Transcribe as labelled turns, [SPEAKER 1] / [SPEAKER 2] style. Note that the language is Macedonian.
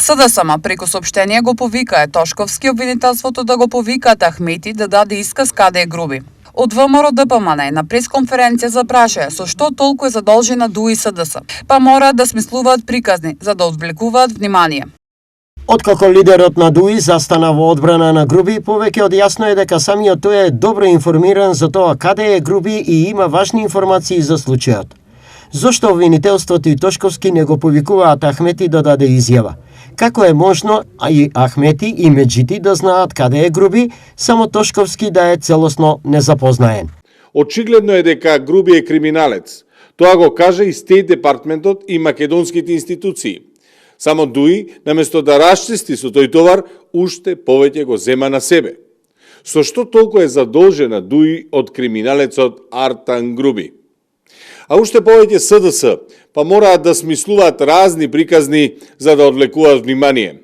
[SPEAKER 1] СДСМ преку соопштение го повикае Тошковски обвинителството да го повикаат Ахмети да даде исказ каде е Груби. Од ВМРО ДПМН на пресконференција запрашаја со што толку е задолжена ДУИ СДС, па мораат да смислуваат приказни за да одвлекуваат внимание.
[SPEAKER 2] Откако лидерот на ДУИ застана во одбрана на Груби, повеќе од јасно е дека самиот тој е добро информиран за тоа каде е Груби и има важни информации за случајот. Зошто обвинителството и Тошковски не го повикуваат Ахмети да даде изјава? Како е можно и Ахмети и Меджити да знаат каде е Груби, само Тошковски да е целосно незапознаен?
[SPEAKER 3] Очигледно е дека Груби е криминалец. Тоа го кажа и Стейт департментот и македонските институции. Само ДУИ, наместо да расчисти со тој товар, уште повеќе го зема на себе. Со што толку е задолжена ДУИ од криминалецот Артан Груби? А уште повеќе СДС, па мораат да смислуваат разни приказни за да одвлекуваат внимание.